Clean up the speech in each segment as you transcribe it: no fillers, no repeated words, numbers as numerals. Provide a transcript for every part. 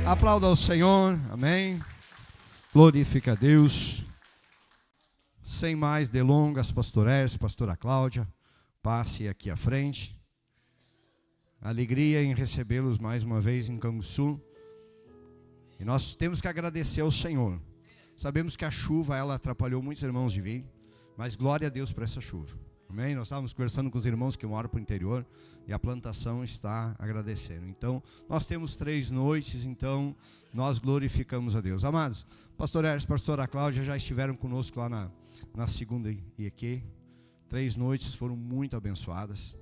Aplauda ao Senhor, amém. Glorifica a Deus. Sem mais delongas, pastor Hércio, pastora Cláudia, passe aqui à frente. Alegria em recebê-los mais uma vez em Canguçu. E nós temos que agradecer ao Senhor. Sabemos que a chuva, ela atrapalhou muitos irmãos de vir, mas glória a Deus por essa chuva. Amém? Nós estávamos conversando com os irmãos que moram para o interior e a plantação está agradecendo. Então, nós temos 3 noites, então nós glorificamos a Deus. Amados, pastor Hércio, pastora Cláudia já estiveram conosco lá na segunda e aqui. 3 noites foram muito abençoadas,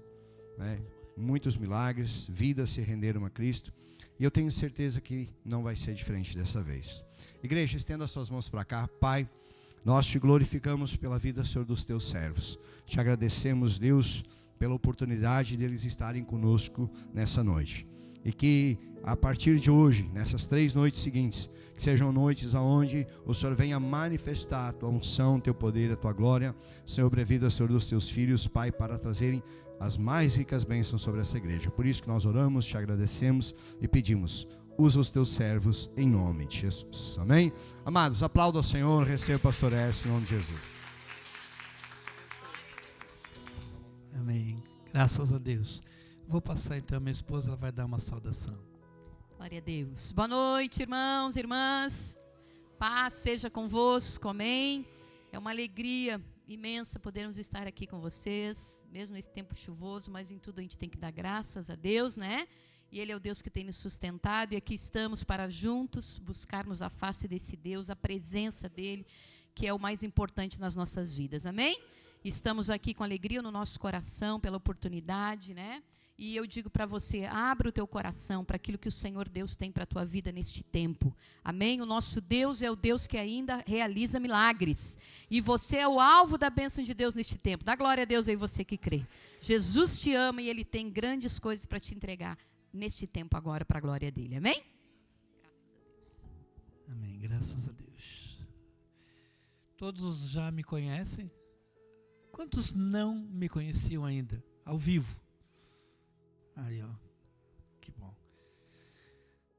né? Muitos milagres, vidas se renderam a Cristo. E eu tenho certeza que não vai ser diferente dessa vez. Igreja, estenda as suas mãos para cá. Pai, nós te glorificamos pela vida, Senhor, dos teus servos. Te agradecemos, Deus, pela oportunidade deles estarem conosco nessa noite. E que a partir de hoje, nessas 3 noites seguintes, que sejam noites onde o Senhor venha manifestar a tua unção, teu poder, a tua glória, sobre a vida, Senhor, dos teus filhos, Pai, para trazerem as mais ricas bênçãos sobre essa igreja. Por isso que nós oramos, te agradecemos e pedimos, usa os teus servos em nome de Jesus. Amém? Amados, aplauda ao Senhor, receba o pastor Hércio em nome de Jesus. Amém. Graças a Deus. Vou passar então a minha esposa, ela vai dar uma saudação. Glória a Deus. Boa noite, irmãos, irmãs. Paz seja convosco, amém. É uma alegria imensa podermos estar aqui com vocês, mesmo nesse tempo chuvoso, mas em tudo a gente tem que dar graças a Deus, né? E Ele é o Deus que tem nos sustentado, e aqui estamos para juntos buscarmos a face desse Deus, a presença dEle, que é o mais importante nas nossas vidas, amém? Estamos aqui com alegria no nosso coração pela oportunidade, né? E eu digo para você, abra o teu coração para aquilo que o Senhor Deus tem para a tua vida neste tempo. Amém? O nosso Deus é o Deus que ainda realiza milagres. E você é o alvo da bênção de Deus neste tempo. Dá glória a Deus aí, você que crê. Jesus te ama e Ele tem grandes coisas para te entregar neste tempo agora para a glória dEle. Amém? Graças a Deus. Amém, graças a Deus. Todos já me conhecem? Quantos não me conheciam ainda, ao vivo? Aí, ó, que bom.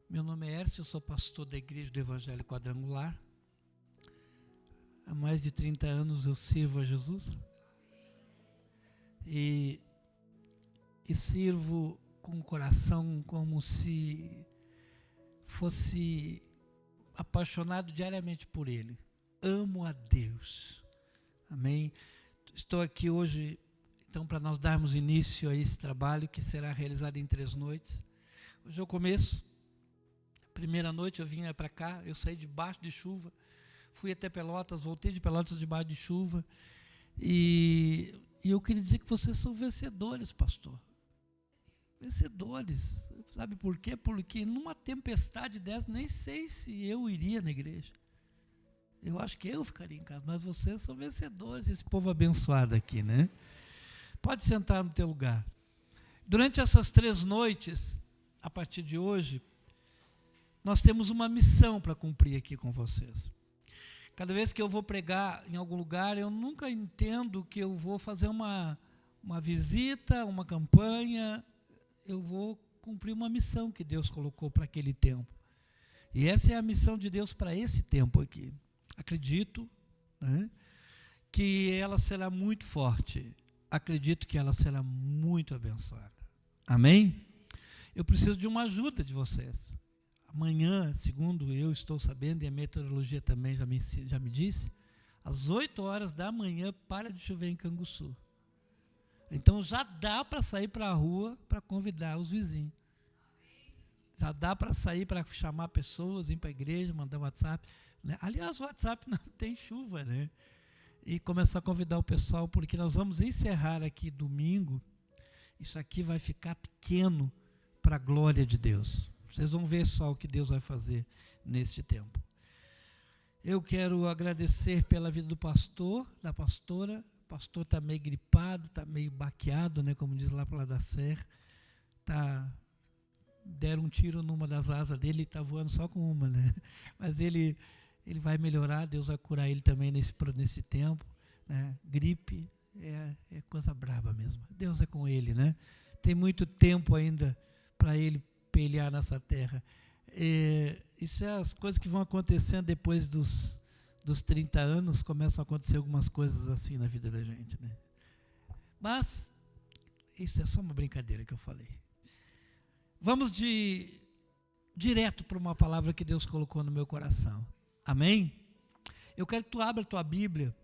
Meu nome é Hércio, eu sou pastor da Igreja do Evangelho Quadrangular. Há mais de 30 anos eu sirvo a Jesus. E sirvo com o coração como se fosse apaixonado diariamente por Ele. Amo a Deus. Amém? Estou aqui hoje, então, para nós darmos início a esse trabalho que será realizado em 3 noites. Hoje é o começo. Primeira noite eu vinha para cá, eu saí debaixo de chuva, fui até Pelotas, voltei de Pelotas debaixo de chuva. E eu queria dizer que vocês são vencedores, pastor. Vencedores. Sabe por quê? Porque numa tempestade dessa, nem sei se eu iria na igreja. Eu acho que eu ficaria em casa, mas vocês são vencedores, esse povo abençoado aqui, né? Pode sentar no teu lugar. Durante essas 3 noites, a partir de hoje, nós temos uma missão para cumprir aqui com vocês. Cada vez que eu vou pregar em algum lugar, eu nunca entendo que eu vou fazer uma visita, uma campanha. Eu vou cumprir uma missão que Deus colocou para aquele tempo. E essa é a missão de Deus para esse tempo aqui. Acredito, né, que ela será muito forte. Acredito que ela será muito abençoada. Amém? Eu preciso de uma ajuda de vocês. Amanhã, segundo eu estou sabendo, e a meteorologia também já me disse, às 8 horas da manhã para de chover em Canguçu. Então já dá para sair para a rua para convidar os vizinhos. Já dá para sair para chamar pessoas, ir para a igreja, mandar WhatsApp. Né? Aliás, o WhatsApp não tem chuva, né? E começar a convidar o pessoal, porque nós vamos encerrar aqui domingo. Isso aqui vai ficar pequeno para a glória de Deus. Vocês vão ver só o que Deus vai fazer neste tempo. Eu quero agradecer pela vida do pastor, da pastora. O pastor está meio gripado, está meio baqueado, né, como diz lá para lá da serra. Deram um tiro numa das asas dele, está voando só com uma, né? Mas ele vai melhorar, Deus vai curar ele também nesse tempo, né? Gripe é coisa braba mesmo. Deus é com ele, né? Tem muito tempo ainda para ele pelear nessa terra. Isso é as coisas que vão acontecendo depois dos 30 anos, começam a acontecer algumas coisas assim na vida da gente, né? Mas isso é só uma brincadeira que eu falei. Vamos direto para uma palavra que Deus colocou no meu coração. Amém? Eu quero que tu abra a tua Bíblia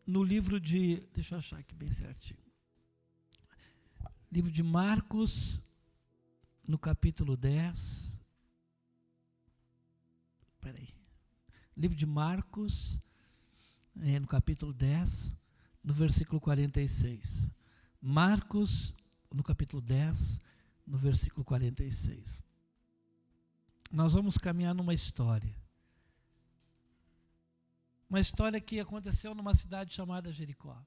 no livro de... Deixa eu achar aqui bem certinho. Livro de Marcos, no capítulo 10. Espera aí. Livro de Marcos, no capítulo 10, no versículo 46. Marcos, no capítulo 10, no versículo 46. Nós vamos caminhar numa história. Uma história que aconteceu numa cidade chamada Jericó.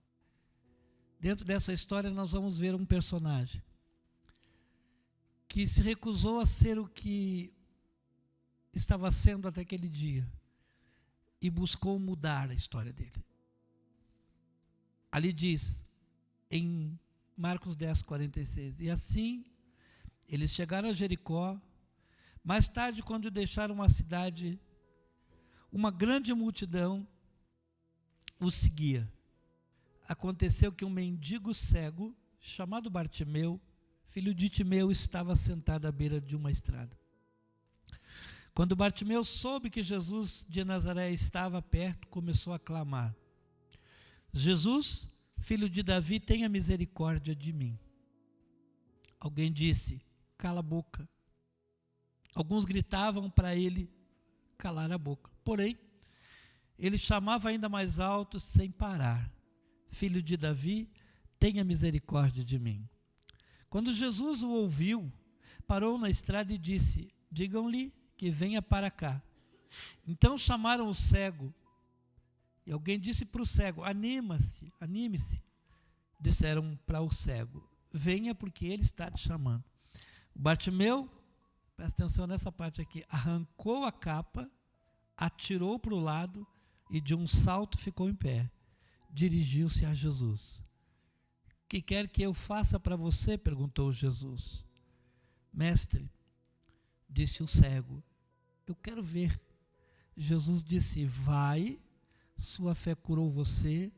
Dentro dessa história nós vamos ver um personagem que se recusou a ser o que estava sendo até aquele dia e buscou mudar a história dele. Ali diz, em Marcos 10, 46, e assim eles chegaram a Jericó. Mais tarde, quando deixaram a cidade, uma grande multidão os seguia. Aconteceu que um mendigo cego, chamado Bartimeu, filho de Timeu, estava sentado à beira de uma estrada. Quando Bartimeu soube que Jesus de Nazaré estava perto, começou a clamar: Jesus, filho de Davi, tenha misericórdia de mim. Alguém disse: cala a boca. Alguns gritavam para ele calar a boca. Porém, ele chamava ainda mais alto, sem parar: Filho de Davi, tenha misericórdia de mim. Quando Jesus o ouviu, parou na estrada e disse: digam-lhe que venha para cá. Então chamaram o cego, e alguém disse para o cego: anime-se. Disseram para o cego: venha, porque ele está te chamando. O Bartimeu, presta atenção nessa parte aqui, arrancou a capa, atirou para o lado e de um salto ficou em pé. Dirigiu-se a Jesus. Que quer que eu faça para você? Perguntou Jesus. Mestre, disse o cego, eu quero ver. Jesus disse: vai, sua fé curou você.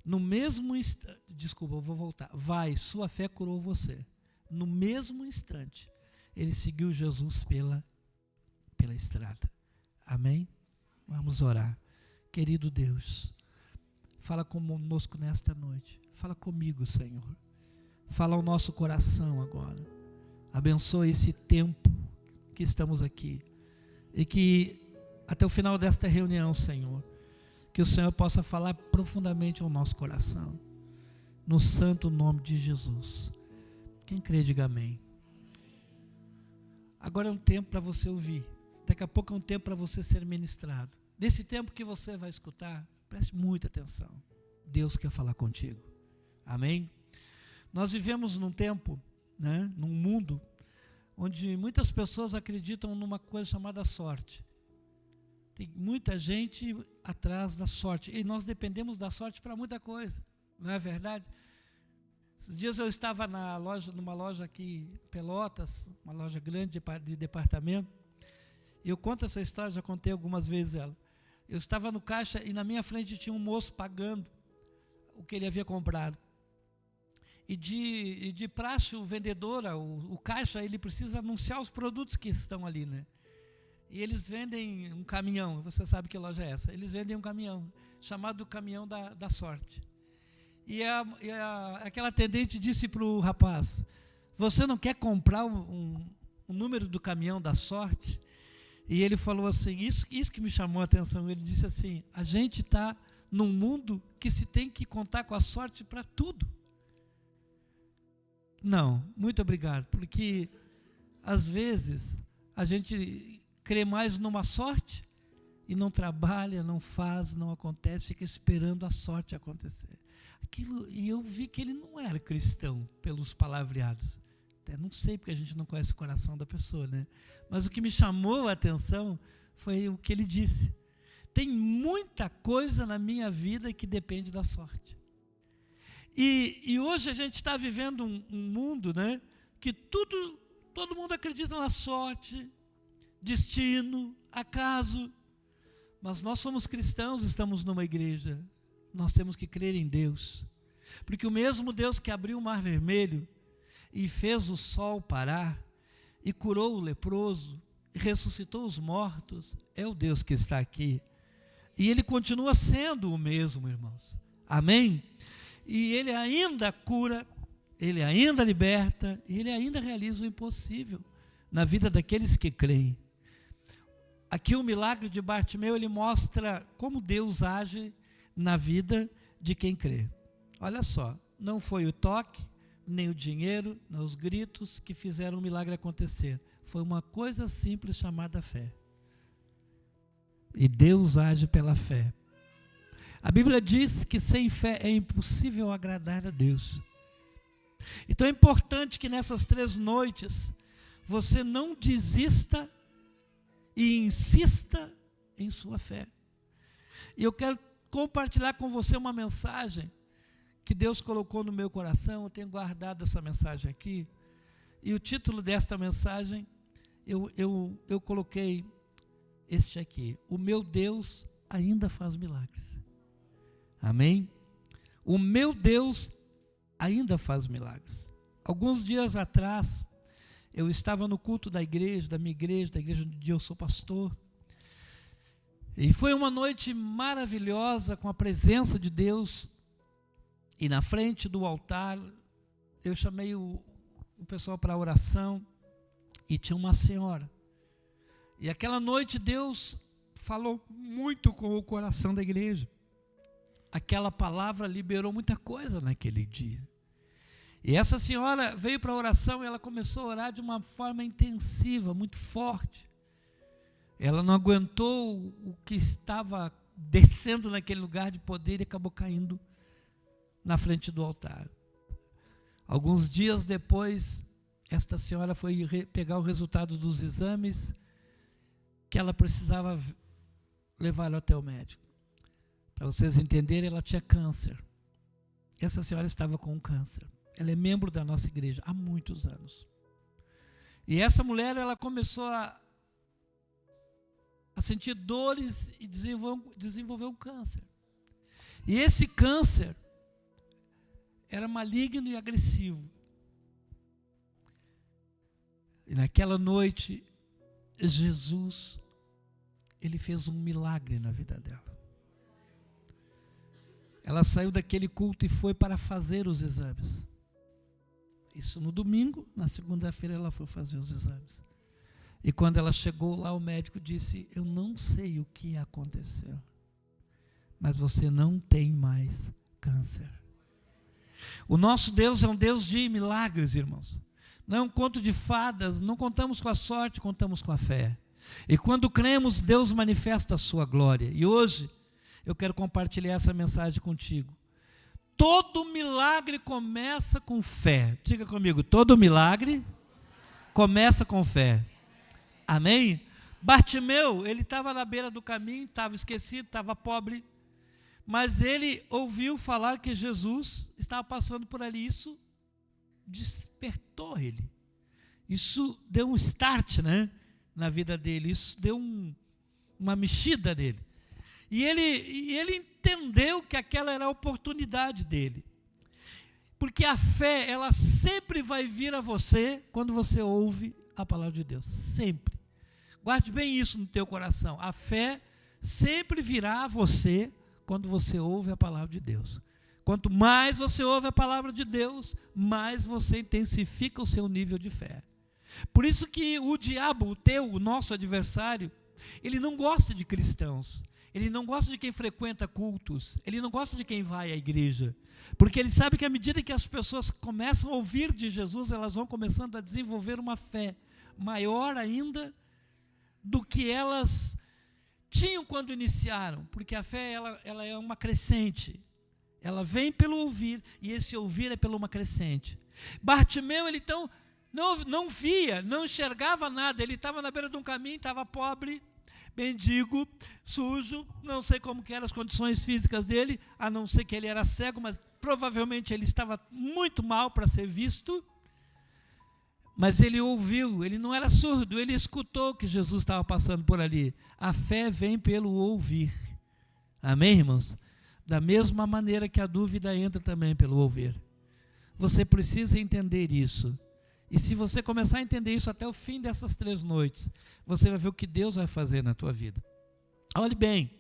No mesmo instante, desculpa, eu vou voltar. Vai, sua fé curou você. No mesmo instante, ele seguiu Jesus pela estrada. Amém? Vamos orar. Querido Deus, fala conosco nesta noite. Fala comigo, Senhor. Fala ao nosso coração agora. Abençoe esse tempo que estamos aqui. E que até o final desta reunião, Senhor, que o Senhor possa falar profundamente ao nosso coração. No santo nome de Jesus. Quem crê, diga amém. Agora é um tempo para você ouvir. Daqui a pouco é um tempo para você ser ministrado. Nesse tempo que você vai escutar, preste muita atenção. Deus quer falar contigo. Amém? Nós vivemos num tempo, num mundo, onde muitas pessoas acreditam numa coisa chamada sorte. Tem muita gente atrás da sorte. E nós dependemos da sorte para muita coisa. Não é verdade? Esses dias eu estava numa loja aqui em Pelotas, uma loja grande de departamento. E eu conto essa história, já contei algumas vezes ela. Eu estava no caixa e na minha frente tinha um moço pagando o que ele havia comprado. E de praxe, o vendedor, o caixa, ele precisa anunciar os produtos que estão ali, né? E eles vendem um caminhão, você sabe que loja é essa? Eles vendem um caminhão, chamado caminhão da sorte. E aquela atendente disse para o rapaz: você não quer comprar um número do caminhão da sorte? E ele falou assim, isso que me chamou a atenção, ele disse assim: a gente está num mundo que se tem que contar com a sorte para tudo. Não, muito obrigado, porque às vezes a gente crê mais numa sorte e não trabalha, não faz, não acontece, fica esperando a sorte acontecer. E eu vi que ele não era cristão pelos palavreados. Até não sei, porque a gente não conhece o coração da pessoa, né? Mas o que me chamou a atenção foi o que ele disse. Tem muita coisa na minha vida que depende da sorte. E hoje a gente está vivendo um mundo, que todo mundo acredita na sorte, destino, acaso. Mas nós somos cristãos, estamos numa igreja. Nós temos que crer em Deus. Porque o mesmo Deus que abriu o mar vermelho e fez o sol parar, e curou o leproso, e ressuscitou os mortos, é o Deus que está aqui. E Ele continua sendo o mesmo, irmãos. Amém? E Ele ainda cura, Ele ainda liberta, e Ele ainda realiza o impossível na vida daqueles que creem. Aqui o milagre de Bartimeu, ele mostra como Deus age na vida de quem crê. Olha só, não foi o toque, nem o dinheiro, nem os gritos que fizeram o milagre acontecer. Foi uma coisa simples chamada fé. E Deus age pela fé. A Bíblia diz que sem fé é impossível agradar a Deus. Então é importante que nessas 3 noites você não desista e insista em sua fé. E eu quero compartilhar com você uma mensagem que Deus colocou no meu coração. Eu tenho guardado essa mensagem aqui. E o título desta mensagem, eu coloquei este aqui: o meu Deus ainda faz milagres. Amém? O meu Deus ainda faz milagres. Alguns dias atrás, eu estava no culto da igreja, da minha igreja, da igreja onde eu sou pastor. E foi uma noite maravilhosa, com a presença de Deus. E na frente do altar, eu chamei o pessoal para a oração, e tinha uma senhora. E aquela noite Deus falou muito com o coração da igreja. Aquela palavra liberou muita coisa naquele dia. E essa senhora veio para a oração e ela começou a orar de uma forma intensiva, muito forte. Ela não aguentou o que estava descendo naquele lugar de poder e acabou caindo na frente do altar. Alguns dias depois, esta senhora foi pegar o resultado dos exames que ela precisava levar até o médico. Para vocês entenderem, ela tinha câncer. Essa senhora estava com câncer. Ela é membro da nossa igreja há muitos anos. E essa mulher, ela começou a sentir dores e desenvolveu um câncer. E esse câncer era maligno e agressivo. E naquela noite, Jesus, Ele fez um milagre na vida dela. Ela saiu daquele culto e foi para fazer os exames. Isso no domingo, na segunda-feira ela foi fazer os exames. E quando ela chegou lá, o médico disse: eu não sei o que aconteceu, mas você não tem mais câncer. O nosso Deus é um Deus de milagres, irmãos. Não é um conto de fadas, não contamos com a sorte, contamos com a fé. E quando cremos, Deus manifesta a sua glória. E hoje, eu quero compartilhar essa mensagem contigo. Todo milagre começa com fé. Diga comigo, todo milagre começa com fé. Amém? Bartimeu, ele estava na beira do caminho, estava esquecido, estava pobre, mas ele ouviu falar que Jesus estava passando por ali. Isso despertou ele. Isso deu um start, na vida dele. Isso deu uma mexida nele. E ele entendeu que aquela era a oportunidade dele. Porque a fé, ela sempre vai vir a você quando você ouve a palavra de Deus. Sempre. Guarde bem isso no teu coração. A fé sempre virá a você quando você ouve a palavra de Deus. Quanto mais você ouve a palavra de Deus, mais você intensifica o seu nível de fé. Por isso que o diabo, o nosso adversário, ele não gosta de cristãos. Ele não gosta de quem frequenta cultos. Ele não gosta de quem vai à igreja. Porque ele sabe que à medida que as pessoas começam a ouvir de Jesus, elas vão começando a desenvolver uma fé maior ainda do que elas tinham quando iniciaram. Porque a fé, ela é uma crescente. Ela vem pelo ouvir, e esse ouvir é pela uma crescente. Bartimeu, ele então não via, não enxergava nada. Ele estava na beira de um caminho, estava pobre, mendigo, sujo, não sei como que eram as condições físicas dele, a não ser que ele era cego, mas provavelmente ele estava muito mal para ser visto. Mas ele ouviu, ele não era surdo, ele escutou que Jesus estava passando por ali. A fé vem pelo ouvir. Amém, irmãos? Da mesma maneira que a dúvida entra também pelo ouvir. Você precisa entender isso. E se você começar a entender isso até o fim dessas 3 noites, você vai ver o que Deus vai fazer na tua vida. Olhe bem,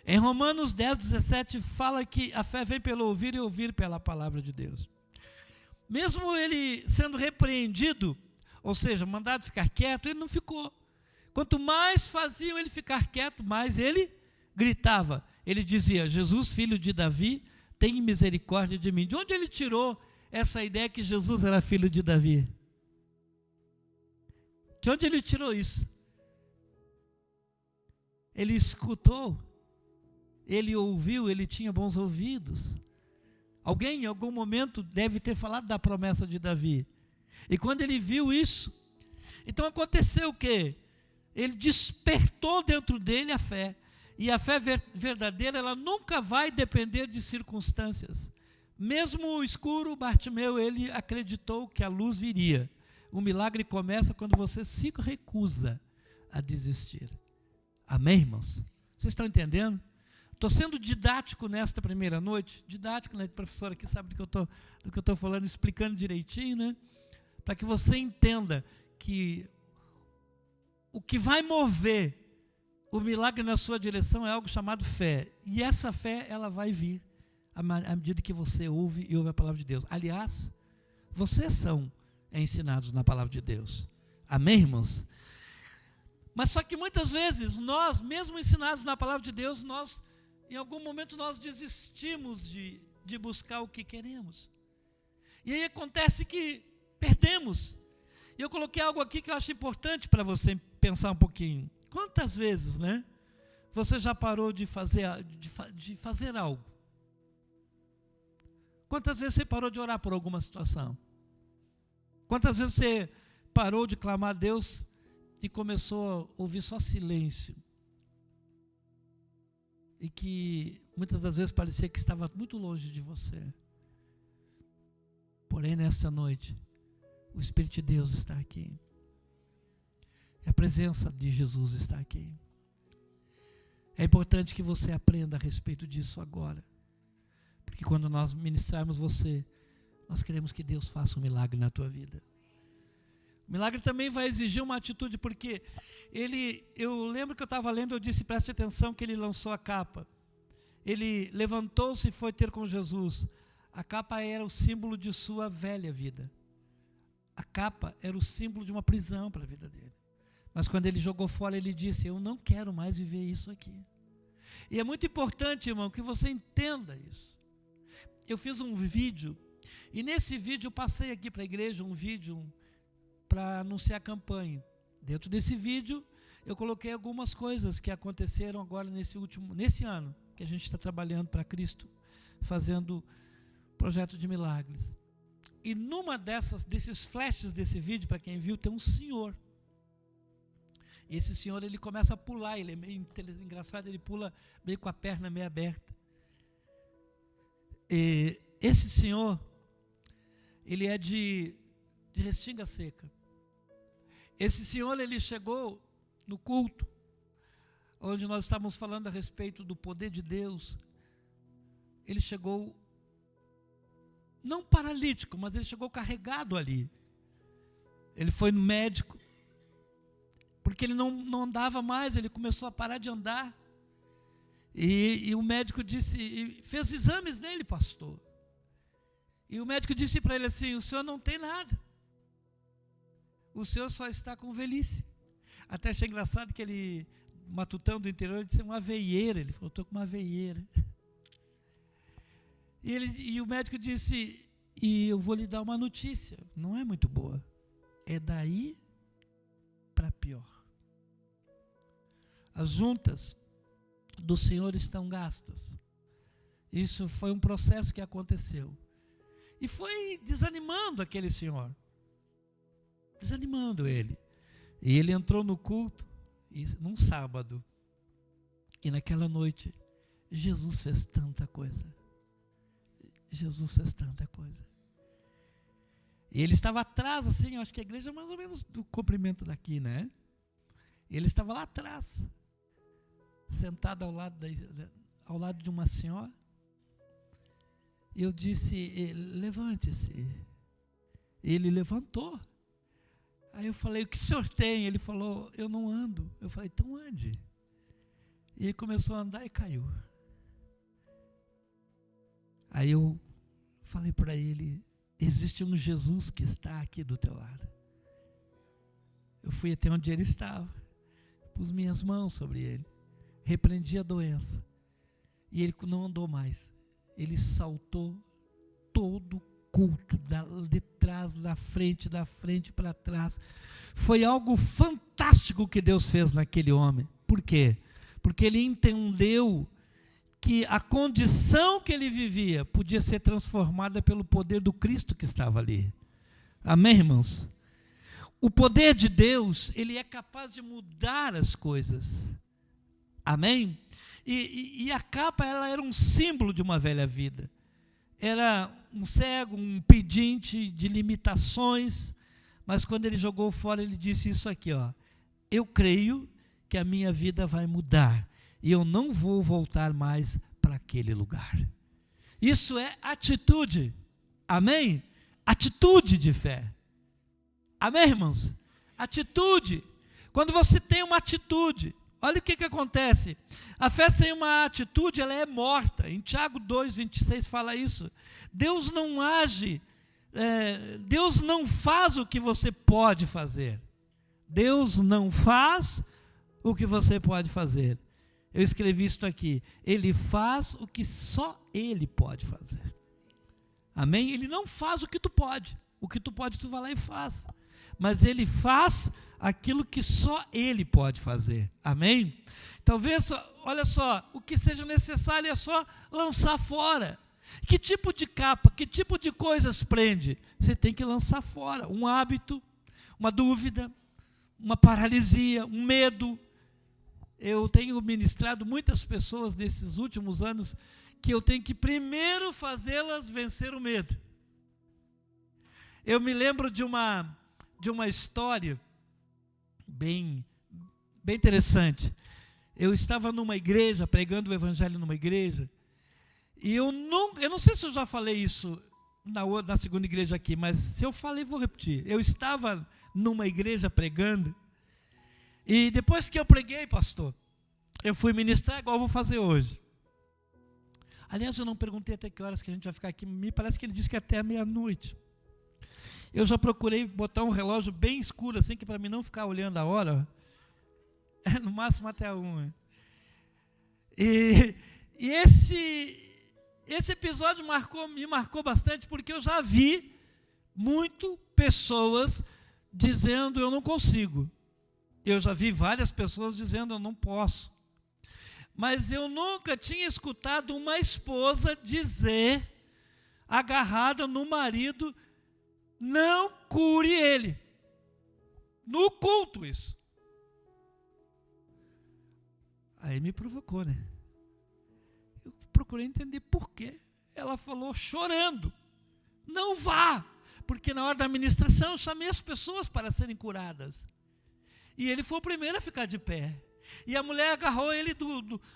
em Romanos 10, 17 fala que a fé vem pelo ouvir e ouvir pela palavra de Deus. Mesmo ele sendo repreendido, ou seja, mandado ficar quieto, ele não ficou. Quanto mais faziam ele ficar quieto, mais ele gritava. Ele dizia: Jesus, filho de Davi, tem misericórdia de mim. De onde ele tirou essa ideia que Jesus era filho de Davi? De onde ele tirou isso? Ele escutou, ele ouviu, ele tinha bons ouvidos. Alguém em algum momento deve ter falado da promessa de Davi. E quando ele viu isso, então aconteceu o quê? Ele despertou dentro dele a fé. E a fé verdadeira, ela nunca vai depender de circunstâncias. Mesmo escuro, Bartimeu, ele acreditou que a luz viria. O milagre começa quando você se recusa a desistir. Amém, irmãos? Vocês estão entendendo? Estou sendo didático nesta primeira noite, didático, né? A professora aqui sabe do que eu estou falando, explicando direitinho, né? Para que você entenda que o que vai mover o milagre na sua direção é algo chamado fé. E essa fé, ela vai vir à medida que você ouve e ouve a palavra de Deus. Aliás, vocês são ensinados na palavra de Deus. Amém, irmãos? Mas só que muitas vezes, nós, mesmo ensinados na palavra de Deus, em algum momento nós desistimos de buscar o que queremos. E aí acontece que perdemos. E eu coloquei algo aqui que eu acho importante para você pensar um pouquinho. Quantas vezes, né, você já parou de fazer algo? Quantas vezes você parou de orar por alguma situação? Quantas vezes você parou de clamar a Deus e começou a ouvir só silêncio? E que muitas das vezes parecia que estava muito longe de você. Porém, nesta noite, o Espírito de Deus está aqui. E a presença de Jesus está aqui. É importante que você aprenda a respeito disso agora. Porque quando nós ministrarmos você, nós queremos que Deus faça um milagre na tua vida. O milagre também vai exigir uma atitude, porque eu lembro que eu estava lendo, eu disse, preste atenção, que ele lançou a capa. Ele levantou-se e foi ter com Jesus. A capa era o símbolo de sua velha vida. A capa era o símbolo de uma prisão para a vida dele. Mas quando ele jogou fora, ele disse: eu não quero mais viver isso aqui. E é muito importante, irmão, que você entenda isso. Eu fiz um vídeo, e nesse vídeo eu passei aqui para a igreja um vídeo para anunciar a campanha. Dentro desse vídeo, eu coloquei algumas coisas que aconteceram agora nesse ano, que a gente está trabalhando para Cristo, fazendo projeto de milagres. E numa desses flashes desse vídeo, para quem viu, tem um senhor. E esse senhor, ele começa a pular, ele é meio engraçado, ele pula meio com a perna meio aberta. E esse senhor, ele é de Restinga Seca. Esse senhor, ele chegou no culto, onde nós estávamos falando a respeito do poder de Deus. Ele chegou, não paralítico, mas ele chegou carregado ali. Ele foi no médico, porque ele não andava mais, ele começou a parar de andar. E o médico disse, fez exames nele, pastor. E o médico disse para ele assim: o senhor não tem nada. O senhor só está com velhice. Até achei engraçado que ele, matutão do interior, ele disse uma veieira. Ele falou: estou com uma veieira. E o médico disse: e eu vou lhe dar uma notícia, não é muito boa. É daí para pior. As juntas do Senhor estão gastas. Isso foi um processo que aconteceu. E foi desanimando aquele senhor. Desanimando ele. E ele entrou no culto, num sábado. E naquela noite, Jesus fez tanta coisa. Jesus fez tanta coisa. E ele estava atrás, assim, acho que a igreja é mais ou menos do comprimento daqui, né? E ele estava lá atrás, sentado ao lado de uma senhora. E eu disse, levante-se. Ele levantou. Aí eu falei, o que o senhor tem? Ele falou, eu não ando. Eu falei, então ande. E ele começou a andar e caiu. Aí eu falei para ele, existe um Jesus que está aqui do teu lado. Eu fui até onde ele estava, pus minhas mãos sobre ele, repreendi a doença, e ele não andou mais. Ele saltou todo o culto, de trás, da frente para trás. Foi algo fantástico que Deus fez naquele homem. Por quê? Porque ele entendeu que a condição que ele vivia podia ser transformada pelo poder do Cristo que estava ali. Amém, irmãos? O poder de Deus, ele é capaz de mudar as coisas. Amém? E a capa, ela era um símbolo de uma velha vida. Era um cego, um pedinte de limitações, mas quando ele jogou fora, ele disse isso aqui, ó: eu creio que a minha vida vai mudar, e eu não vou voltar mais para aquele lugar. Isso é atitude, amém? Atitude de fé, amém, irmãos? Atitude. Quando você tem uma atitude, olha o que acontece. A fé sem uma atitude, ela é morta. Em Tiago 2:26 fala isso. Deus não age, Deus não faz o que você pode fazer. Deus não faz o que você pode fazer. Eu escrevi isso aqui. Ele faz o que só Ele pode fazer. Amém? Ele não faz o que tu pode. O que tu pode, tu vai lá e faz. Mas Ele faz aquilo que só Ele pode fazer. Amém? Talvez, olha só, o que seja necessário é só lançar fora. Que tipo de capa, que tipo de coisas prende? Você tem que lançar fora. Um hábito, uma dúvida, uma paralisia, um medo. Eu tenho ministrado muitas pessoas nesses últimos anos que eu tenho que primeiro fazê-las vencer o medo. Eu me lembro de uma história bem interessante. Eu estava numa igreja, pregando o evangelho numa igreja, e eu não sei se eu já falei isso na segunda igreja aqui, mas se eu falei, vou repetir. Eu estava numa igreja pregando, e depois que eu preguei, pastor, eu fui ministrar igual eu vou fazer hoje. Aliás, eu não perguntei até que horas que a gente vai ficar aqui, me parece que ele disse que até a meia-noite. Eu já procurei botar um relógio bem escuro, assim, que para mim não ficar olhando a hora, no máximo até a 1. E esse episódio me marcou bastante, porque eu já vi muito pessoas dizendo eu não consigo. Eu já vi várias pessoas dizendo eu não posso. Mas eu nunca tinha escutado uma esposa dizer, agarrada no marido, não cure ele. No culto isso. Aí me provocou, né? Eu procurei entender por quê. Ela falou chorando, não vá, porque na hora da ministração eu chamei as pessoas para serem curadas. E ele foi o primeiro a ficar de pé. E a mulher agarrou ele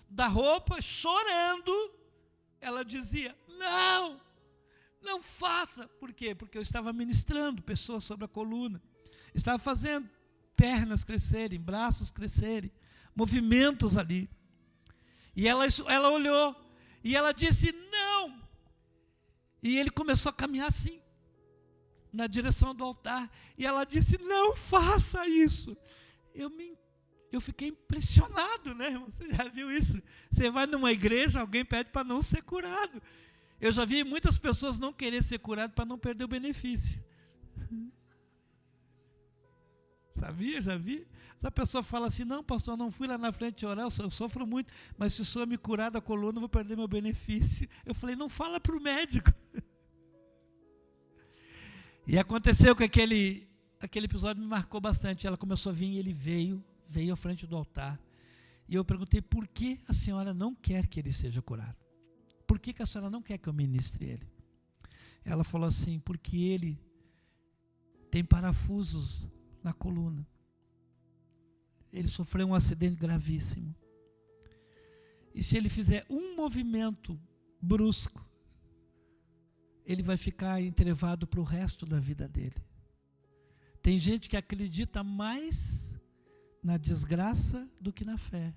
da roupa, chorando. Ela dizia, não faça. Por quê? Porque eu estava ministrando pessoas sobre a coluna. Estava fazendo pernas crescerem, braços crescerem, movimentos ali. E ela olhou, e ela disse, não. E ele começou a caminhar assim, na direção do altar. E ela disse, não faça isso. Eu fiquei impressionado, né, irmão? Você já viu isso? Você vai numa igreja, alguém pede para não ser curado. Eu já vi muitas pessoas não querer ser curado para não perder o benefício. Sabia? Já vi? Essa pessoa fala assim, não, pastor, eu não fui lá na frente orar, eu sofro muito, mas se o senhor me curar da coluna, eu vou perder meu benefício. Eu falei, não fala para o médico. E aconteceu que aquele episódio me marcou bastante. Ela começou a vir e ele veio à frente do altar. E eu perguntei, por que a senhora não quer que ele seja curado? Por que a senhora não quer que eu ministre ele? Ela falou assim, porque ele tem parafusos na coluna. Ele sofreu um acidente gravíssimo. E se ele fizer um movimento brusco, ele vai ficar entrevado para o resto da vida dele. Tem gente que acredita mais na desgraça do que na fé.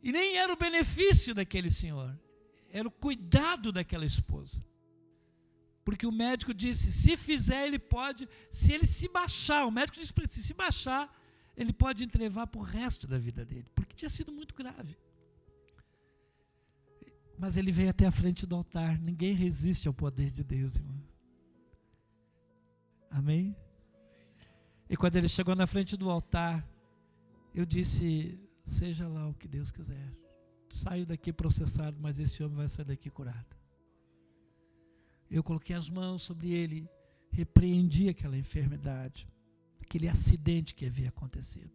E nem era o benefício daquele senhor, era o cuidado daquela esposa. Porque o médico disse, se fizer ele pode, se ele se baixar, o médico disse para ele, se baixar, ele pode entrevar para o resto da vida dele, porque tinha sido muito grave. Mas ele veio até a frente do altar, ninguém resiste ao poder de Deus, irmão. Amém? E quando ele chegou na frente do altar, eu disse, seja lá o que Deus quiser. Saio daqui processado, mas esse homem vai sair daqui curado. Eu coloquei as mãos sobre ele, repreendi aquela enfermidade, aquele acidente que havia acontecido.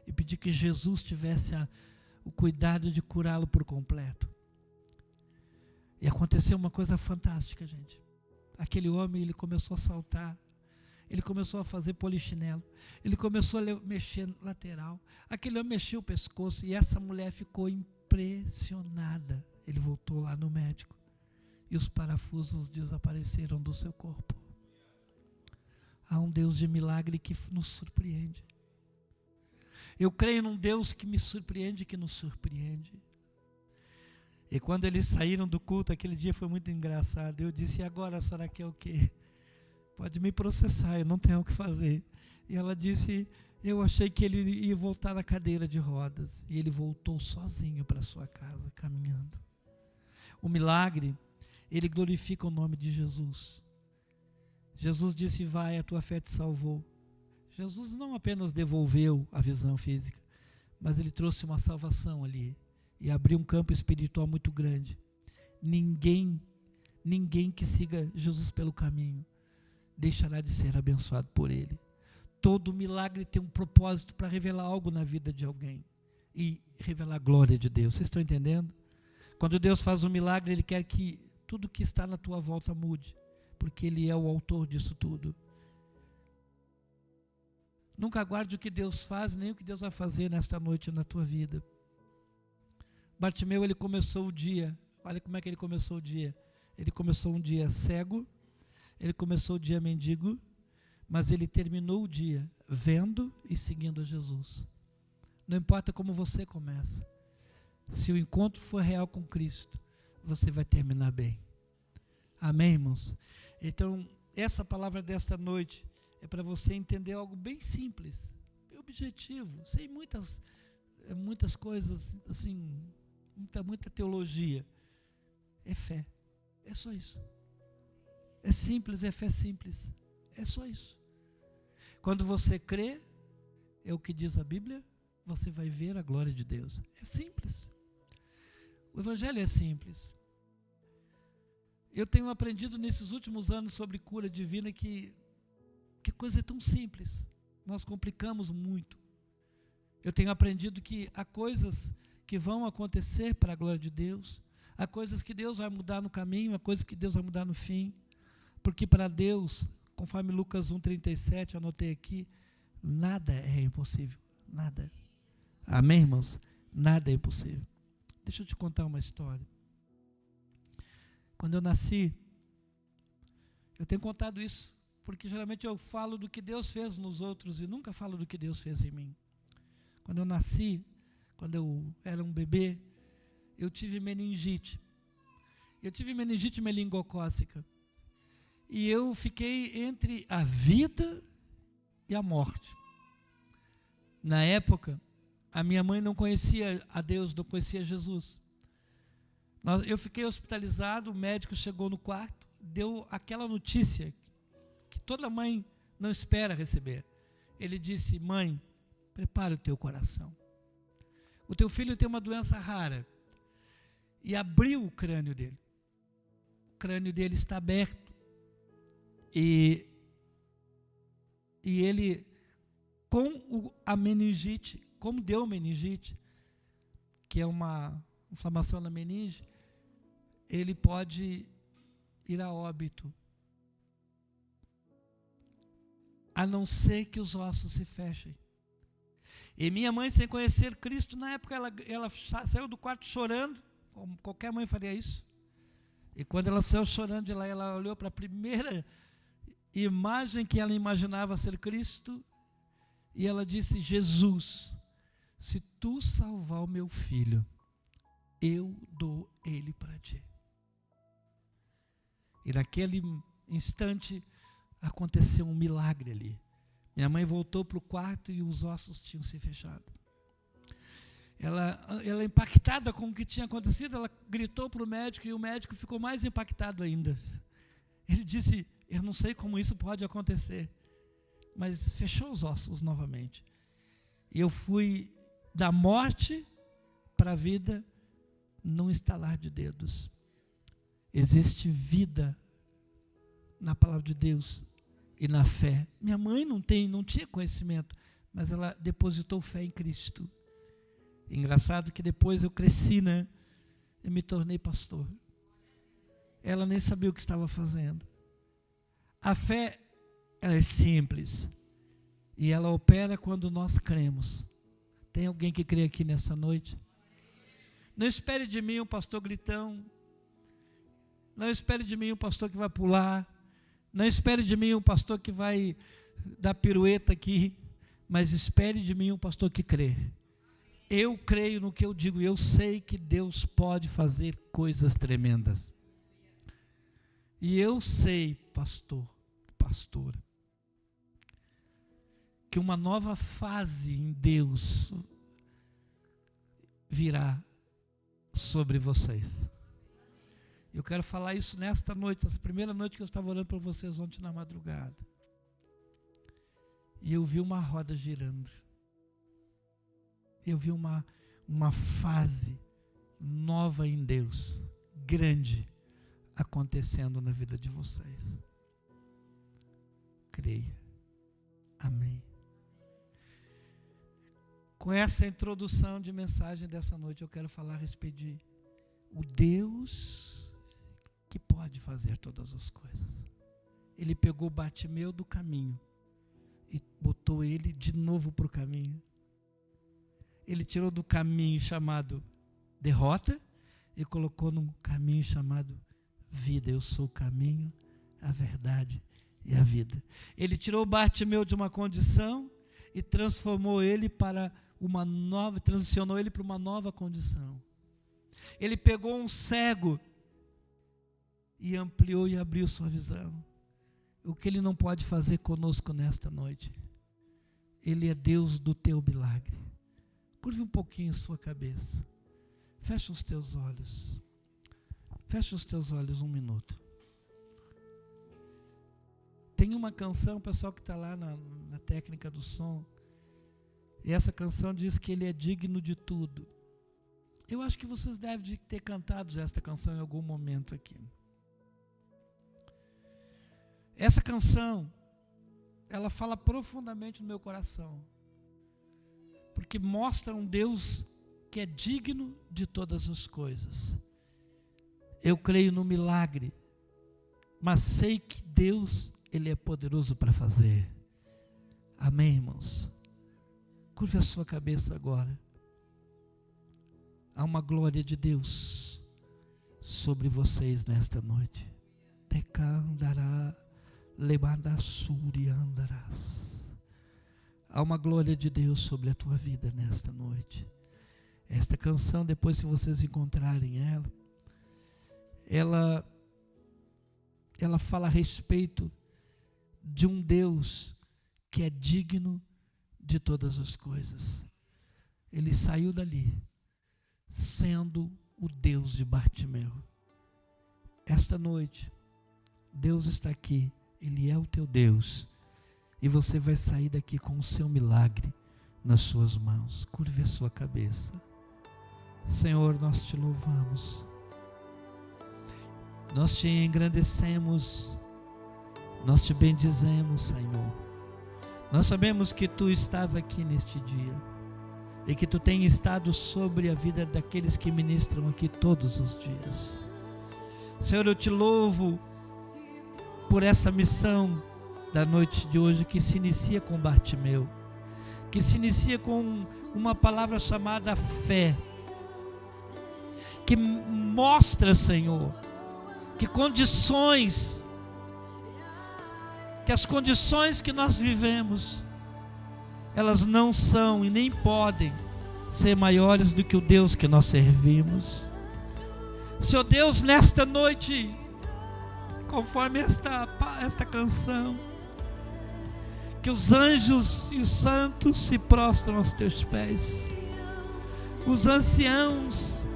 E pedi que Jesus tivesse o cuidado de curá-lo por completo. E aconteceu uma coisa fantástica, gente. Aquele homem, ele começou a saltar. Ele começou a fazer polichinelo. Ele começou a mexer lateral. Aquele homem mexeu o pescoço e essa mulher ficou impressionada. Ele voltou lá no médico. E os parafusos desapareceram do seu corpo. Há um Deus de milagre que nos surpreende. Eu creio num Deus que me surpreende, que nos surpreende. E quando eles saíram do culto, aquele dia foi muito engraçado. Eu disse, e agora a senhora quer o quê? Pode me processar, eu não tenho o que fazer. E ela disse, eu achei que ele ia voltar na cadeira de rodas. E ele voltou sozinho para sua casa, caminhando. O milagre, ele glorifica o nome de Jesus. Jesus disse, vai, a tua fé te salvou. Jesus não apenas devolveu a visão física, mas ele trouxe uma salvação ali. E abriu um campo espiritual muito grande. Ninguém que siga Jesus pelo caminho deixará de ser abençoado por ele. Todo milagre tem um propósito para revelar algo na vida de alguém e revelar a glória de Deus. Vocês estão entendendo? Quando Deus faz um milagre, ele quer que tudo que está na tua volta mude, porque ele é o autor disso tudo. Nunca aguarde o que Deus faz, nem o que Deus vai fazer nesta noite na tua vida. Bartimeu, ele começou o dia, olha como é que ele começou o dia. Ele começou um dia cego, ele começou o dia mendigo, mas ele terminou o dia vendo e seguindo a Jesus. Não importa como você começa, se o encontro for real com Cristo, você vai terminar bem. Amém, irmãos? Então, essa palavra desta noite é para você entender algo bem simples, bem objetivo, sem muitas coisas assim, muita teologia. É fé, é só isso. É simples, é fé simples, é só isso. Quando você crê, é o que diz a Bíblia, você vai ver a glória de Deus. É simples. O Evangelho é simples. Eu tenho aprendido nesses últimos anos sobre cura divina que a coisa é tão simples. Nós complicamos muito. Eu tenho aprendido que há coisas que vão acontecer para a glória de Deus, há coisas que Deus vai mudar no caminho, há coisas que Deus vai mudar no fim, porque para Deus, conforme Lucas 1,37, anotei aqui, nada é impossível, nada. Amém, irmãos? Nada é impossível. Deixa eu te contar uma história. Quando eu nasci, eu tenho contado isso, porque geralmente eu falo do que Deus fez nos outros e nunca falo do que Deus fez em mim. Quando eu nasci, quando eu era um bebê, eu tive meningite. Eu tive meningite meningocócica. E eu fiquei entre a vida e a morte. Na época, a minha mãe não conhecia a Deus, não conhecia Jesus. Eu fiquei hospitalizado, o médico chegou no quarto, deu aquela notícia que toda mãe não espera receber. Ele disse, mãe, prepare o teu coração. O teu filho tem uma doença rara. E abriu o crânio dele. O crânio dele está aberto. E ele, com a meningite, como deu meningite, que é uma inflamação na meninge, ele pode ir a óbito. a não ser que os ossos se fechem. E minha mãe, sem conhecer Cristo, na época ela saiu do quarto chorando, como qualquer mãe faria isso. E quando ela saiu chorando de lá, ela olhou para a primeira imagem que ela imaginava ser Cristo, e ela disse: Jesus, se tu salvar o meu filho, eu dou ele para ti. E naquele instante aconteceu um milagre ali. Minha mãe voltou para o quarto e os ossos tinham se fechado. Ela impactada com o que tinha acontecido, ela gritou para o médico, e o médico ficou mais impactado ainda. Ele disse: eu não sei como isso pode acontecer, mas fechou os ossos novamente. E eu fui da morte para a vida num estalar de dedos. Existe vida na palavra de Deus e na fé. Minha mãe não tinha conhecimento, mas ela depositou fé em Cristo. Engraçado que depois eu cresci, né? Eu me tornei pastor. Ela nem sabia o que estava fazendo. A fé, ela é simples e ela opera quando nós cremos. Tem alguém que crê aqui nessa noite? Não espere de mim um pastor gritão. Não espere de mim um pastor que vai pular. Não espere de mim um pastor que vai dar pirueta aqui. Mas espere de mim um pastor que crê. Eu creio no que eu digo, e eu sei que Deus pode fazer coisas tremendas. E eu sei, pastora, que uma nova fase em Deus virá sobre vocês. Eu quero falar isso nesta noite, essa primeira noite que eu estava orando para vocês ontem na madrugada. E eu vi uma roda girando. Eu vi uma fase nova em Deus, grande, acontecendo na vida de vocês. Creia. Amém. Com essa introdução de mensagem dessa noite, eu quero falar a respeito de o Deus que pode fazer todas as coisas. Ele pegou Bartimeu do caminho e botou ele de novo para o caminho. Ele tirou do caminho chamado derrota e colocou num caminho chamado vida. Eu sou o caminho, a verdade e a vida. Ele tirou Bartimeu de uma condição e transicionou ele para uma nova condição. Ele pegou um cego e ampliou e abriu sua visão. O que ele não pode fazer conosco nesta noite? Ele é Deus do teu milagre. Curve um pouquinho sua cabeça. Fecha os teus olhos. Fecha os teus olhos um minuto. Tem uma canção, o pessoal que está lá na técnica do som, e essa canção diz que ele é digno de tudo. Eu acho que vocês devem ter cantado já esta canção em algum momento aqui. Essa canção, ela fala profundamente no meu coração, porque mostra um Deus que é digno de todas as coisas. Eu creio no milagre, mas sei que Deus, Ele é poderoso para fazer. Amém, irmãos? Curve a sua cabeça agora. Há uma glória de Deus sobre vocês nesta noite. Tecandará, lebadassuri andarás. Há uma glória de Deus sobre a tua vida nesta noite. Esta canção, depois se vocês encontrarem ela fala a respeito de um Deus que é digno de todas as coisas. Ele saiu dali sendo o Deus de Bartimeu. Esta noite, Deus está aqui, Ele é o teu Deus, e você vai sair daqui com o seu milagre nas suas mãos. Curve a sua cabeça. Senhor, nós te louvamos, nós te engrandecemos, nós te bendizemos, Senhor. Nós sabemos que Tu estás aqui neste dia e que Tu tens estado sobre a vida daqueles que ministram aqui todos os dias. Senhor, eu te louvo por essa missão da noite de hoje, que se inicia com Bartimeu, que se inicia com uma palavra chamada fé, que mostra, Senhor, que as condições que nós vivemos, elas não são e nem podem ser maiores do que o Deus que nós servimos. Senhor Deus, nesta noite, conforme esta canção, que os anjos e os santos se prostram aos teus pés, os anciãos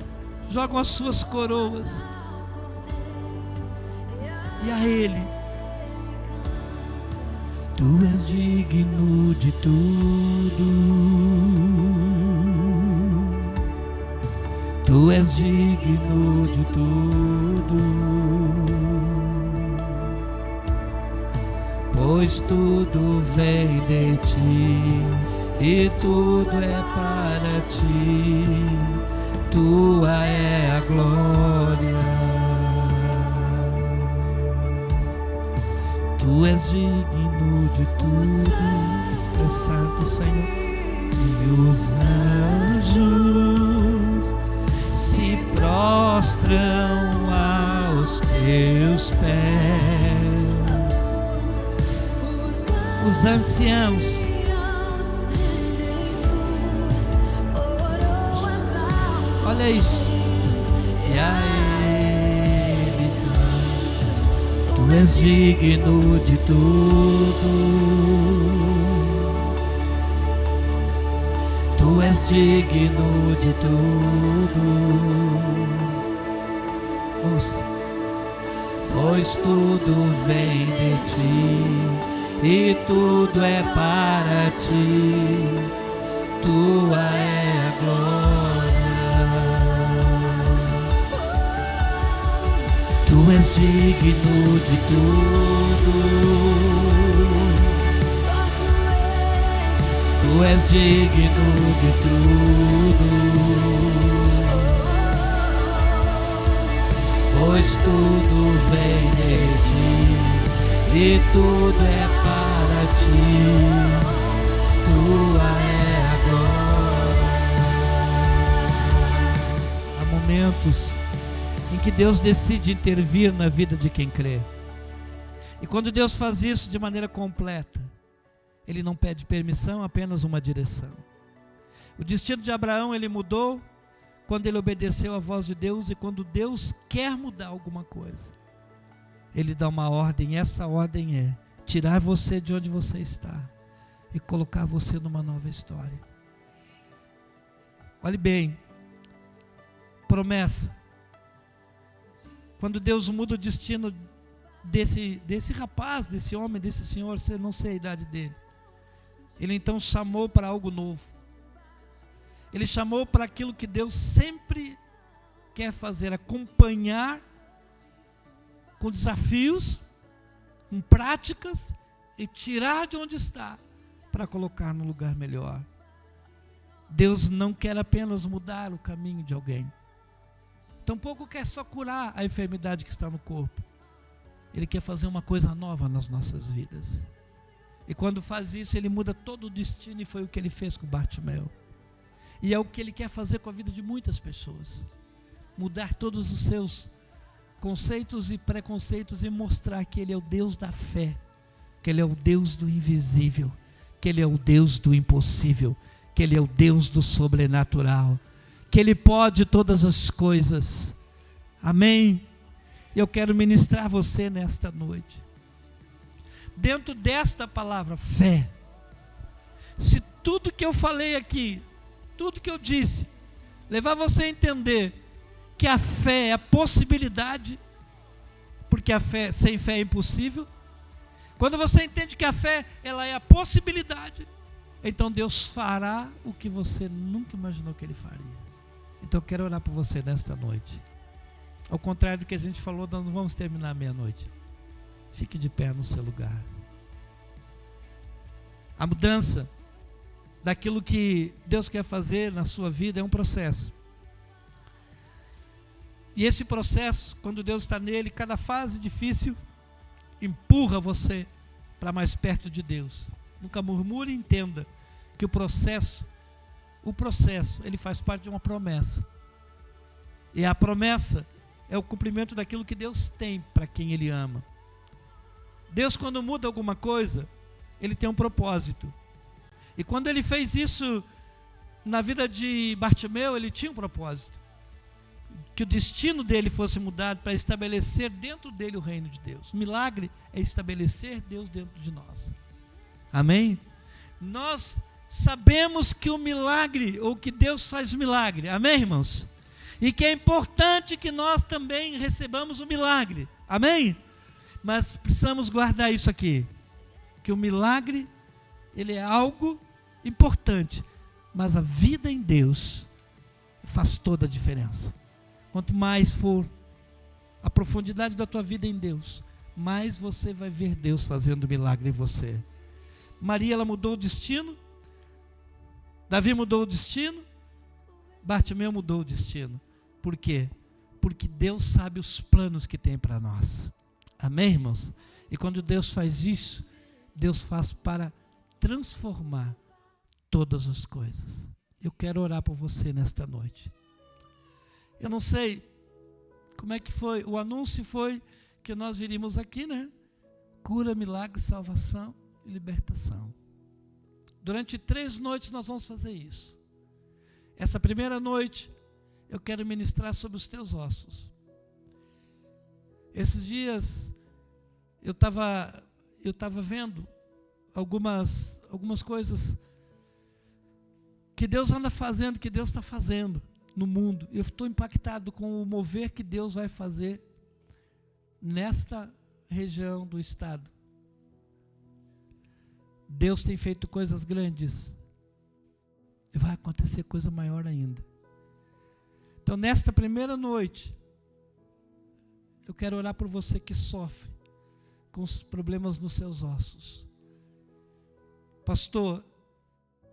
jogam as suas coroas, e a Ele: Tu és digno de tudo, Tu és digno de tudo, pois tudo vem de Ti e tudo é para Ti, Tua é a glória. Tu és digno de tudo, é santo, Senhor. E os anjos se prostram aos teus pés, os anciãos olha isso, e a Ele Tu és digno de tudo, Tu és digno de tudo. Ouça. Pois tudo vem de Ti e tudo é para Ti, Tua é a glória. Tu és digno de tudo, Tu és digno de tudo, pois tudo vem de Ti e tudo é para Ti, Tua é a glória. Há momentos em que Deus decide intervir na vida de quem crê, e quando Deus faz isso de maneira completa, Ele não pede permissão, apenas uma direção. O destino de Abraão, ele mudou quando ele obedeceu à voz de Deus, e quando Deus quer mudar alguma coisa, Ele dá uma ordem, e essa ordem é tirar você de onde você está e colocar você numa nova história. Olhe bem, promessa. Quando Deus muda o destino desse rapaz, desse homem, desse senhor, você não sei a idade dele, Ele então chamou para algo novo. Ele chamou para aquilo que Deus sempre quer fazer, acompanhar com desafios, com práticas, e tirar de onde está para colocar no lugar melhor. Deus não quer apenas mudar o caminho de alguém, tampouco quer só curar a enfermidade que está no corpo. Ele quer fazer uma coisa nova nas nossas vidas, e quando faz isso, Ele muda todo o destino, e foi o que Ele fez com Bartimeu, e é o que Ele quer fazer com a vida de muitas pessoas, mudar todos os seus conceitos e preconceitos, e mostrar que Ele é o Deus da fé, que Ele é o Deus do invisível, que Ele é o Deus do impossível, que Ele é o Deus do sobrenatural, que Ele pode todas as coisas. Amém? Eu quero ministrar você nesta noite, dentro desta palavra fé. Se tudo que eu falei aqui, tudo que eu disse, levar você a entender que a fé é a possibilidade, porque a fé, sem fé é impossível. Quando você entende que a fé, ela é a possibilidade, então Deus fará o que você nunca imaginou que Ele faria. Então eu quero orar por você nesta noite. Ao contrário do que a gente falou, nós não vamos terminar meia-noite. Fique de pé no seu lugar. A mudança daquilo que Deus quer fazer na sua vida é um processo. E esse processo, quando Deus está nele, cada fase difícil empurra você para mais perto de Deus. Nunca murmure e entenda que o processo, ele faz parte de uma promessa. E a promessa é o cumprimento daquilo que Deus tem para quem Ele ama. Deus, quando muda alguma coisa, Ele tem um propósito. E quando Ele fez isso na vida de Bartimeu, Ele tinha um propósito. Que o destino dele fosse mudado para estabelecer dentro dele o reino de Deus. O milagre é estabelecer Deus dentro de nós. Amém? Nós sabemos que o milagre, ou que Deus faz milagre. Amém, irmãos? E que é importante que nós também recebamos o milagre. Amém? Mas precisamos guardar isso aqui. Que o milagre, ele é algo importante. Mas a vida em Deus faz toda a diferença. Quanto mais for a profundidade da tua vida em Deus, mais você vai ver Deus fazendo milagre em você. Maria, ela mudou o destino. Davi mudou o destino. Bartimeu mudou o destino. Por quê? Porque Deus sabe os planos que tem para nós. Amém, irmãos? E quando Deus faz isso, Deus faz para transformar todas as coisas. Eu quero orar por você nesta noite. Eu não sei como é que foi, o anúncio foi que nós viríamos aqui, né? Cura, milagre, salvação e libertação. Durante 3 noites nós vamos fazer isso. Essa primeira noite eu quero ministrar sobre os teus ossos. Esses dias eu estava vendo algumas coisas que Deus anda fazendo, que Deus está fazendo no mundo. Eu estou impactado com o mover que Deus vai fazer nesta região do estado. Deus tem feito coisas grandes e vai acontecer coisa maior ainda. Então, nesta primeira noite, eu quero orar por você que sofre com os problemas nos seus ossos. Pastor,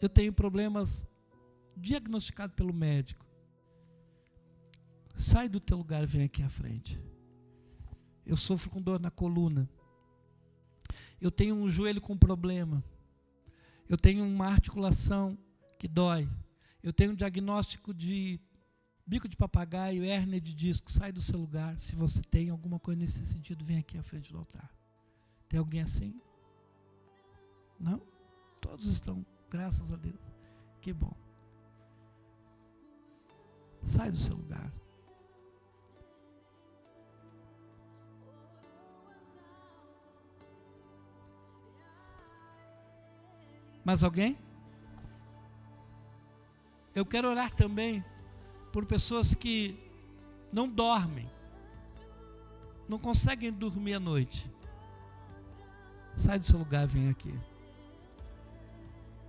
eu tenho problemas diagnosticados pelo médico. Sai do teu lugar e vem aqui à frente. Eu sofro com dor na coluna. Eu tenho um joelho com problema. Eu tenho uma articulação que dói. Eu tenho um diagnóstico de bico de papagaio, hérnia de disco. Sai do seu lugar. Se você tem alguma coisa nesse sentido, vem aqui à frente do altar. Tem alguém assim? Não? Todos estão, graças a Deus. Que bom. Sai do seu lugar. Mais alguém? Eu quero orar também por pessoas que não dormem, não conseguem dormir à noite. Sai do seu lugar e vem aqui.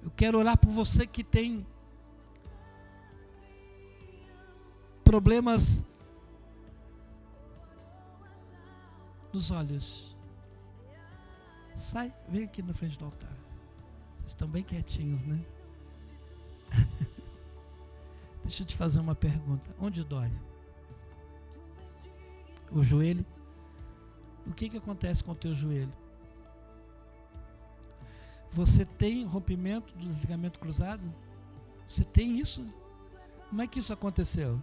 Eu quero orar por você que tem problemas nos olhos. Sai, vem aqui na frente do altar. Vocês estão bem quietinhos, né? Deixa eu te fazer uma pergunta. Onde dói? O joelho? O que acontece com o teu joelho? Você tem rompimento do ligamento cruzado? Você tem isso? Como é que isso aconteceu?